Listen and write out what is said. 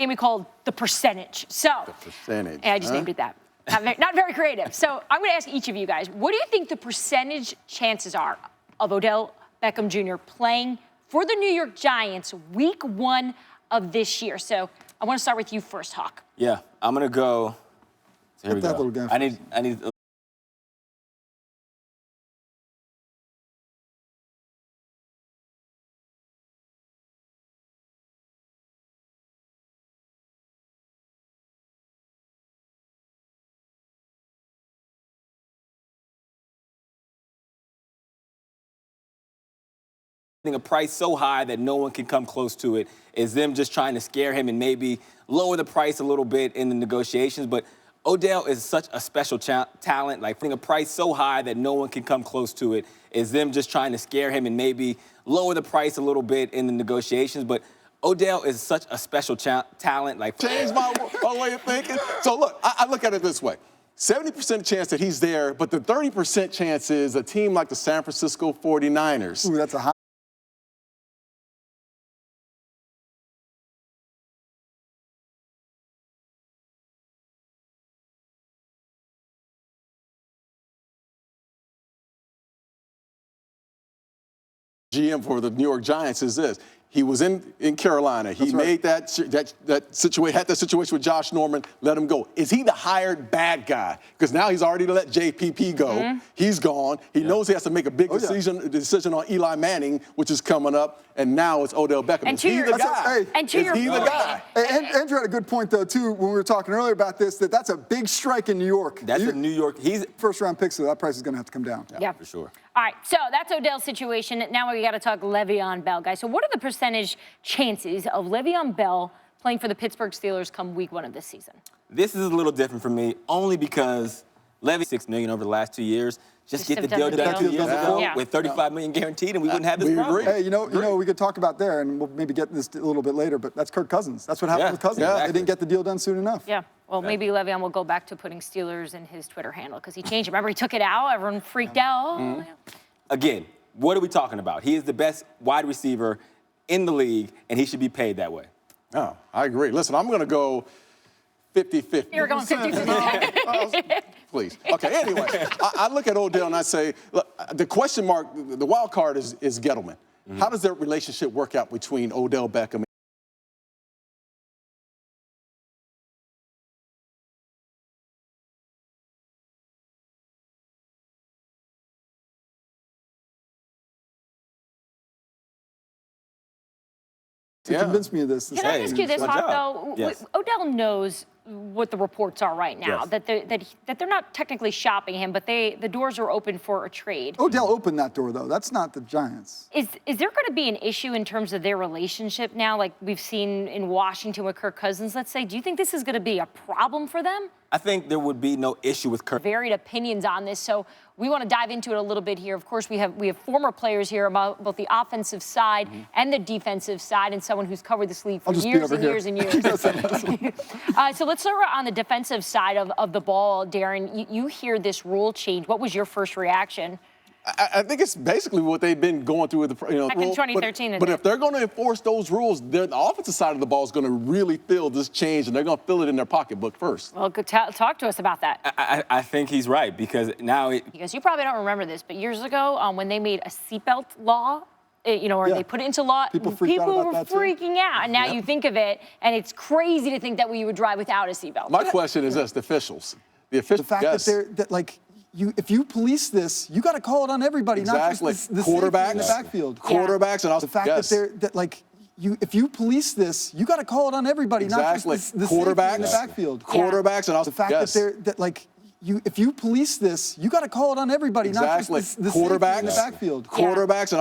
game we called the percentage. So, the percentage. And I just named it that. Not very creative. So I'm going to ask each of you guys, what do you think the percentage chances are of Odell Beckham Jr. playing for the New York Giants week 1 of this year? So I want to start with you first, Hawk. Yeah, I'm going to go. Here we that go. little guy I need. A price so high that no one can come close to it is them just trying to scare him and maybe lower the price a little bit in the negotiations. But Odell is such a special talent. Like putting a price so high that no one can come close to it is them just trying to scare him and maybe lower the price a little bit in the negotiations. But Odell is such a special talent. Like Change my way of thinking. So look, I look at it this way. 70% chance that he's there, but the 30% chance is a team like the San Francisco 49ers. Ooh, that's a high. GM for the New York Giants is this. He was in Carolina. He made that situation, had that situation with Josh Norman, let him go. Is he the hired bad guy? Because now he's already let JPP go. He's gone. He knows he has to make a big decision on Eli Manning, which is coming up, and now it's Odell Beckham. And is he the guy? And to your is he the guy? And Andrew had a good point, though, too, when we were talking earlier about this, that's a big strike in New York. That's a New York. He's first-round pick, so that price is going to have to come down. Yeah, for sure. All right, so that's Odell's situation. Now we got to talk Le'Veon Bell, guys. So what are the percentage chances of Le'Veon Bell playing for the Pittsburgh Steelers come week 1 of this season? This is a little different for me, only because Levy $6 million over the last 2 years. Just get the deal done 2 years ago with $35 million guaranteed, and we wouldn't have this problem. Hey, you know, we could talk about there, and we'll maybe get this a little bit later, but that's Kirk Cousins. That's what happened with Cousins. Exactly. They didn't get the deal done soon enough. Yeah. Well, maybe Le'Veon will go back to putting Steelers in his Twitter handle because he changed it. Remember, he took it out. Everyone freaked out. Again, what are we talking about? He is the best wide receiver in the league, and he should be paid that way. Oh, I agree. Listen, I'm going to go 50-50. You're going 50-50. Please. Okay, anyway, I look at Odell and I say, look, the question mark, the wild card is Gettleman. How does that relationship work out between Odell Beckham Convince me of this. Can I ask you this, Hawk, though? Yes. Odell knows what the reports are right now, that they're not technically shopping him, but the doors are open for a trade. Odell opened that door, though. That's not the Giants. Is there going to be an issue in terms of their relationship now, like we've seen in Washington with Kirk Cousins, let's say? Do you think this is going to be a problem for them? I think there would be no issue with Kirk. Varied opinions on this, so we want to dive into it a little bit here. Of course, we have former players here about both the offensive side and the defensive side, and someone who's covered this league for years and years and years. So let's start on the defensive side of the ball, Darren. You hear this rule change. What was your first reaction? I think it's basically what they've been going through with the Back in 2013. But if they're going to enforce those rules, the offensive side of the ball is going to really feel this change, and they're going to feel it in their pocketbook first. Well, talk to us about that. I think he's right because now because you probably don't remember this, but years ago when they made a seatbelt law, or they put it into law, people were freaking out. And now you think of it, and it's crazy to think that we would drive without a seatbelt. My question is this: the officials, the fact that if you police this, you got to call it on everybody, exactly. not just the quarterbacks in the backfield. Quarterbacks, and also the fact if you police this, you got to call it on everybody, not just the quarterbacks in the backfield. Quarterbacks, and also the fact if you police this, you got to call it on everybody, not just the quarterbacks in the backfield. Quarterbacks, and also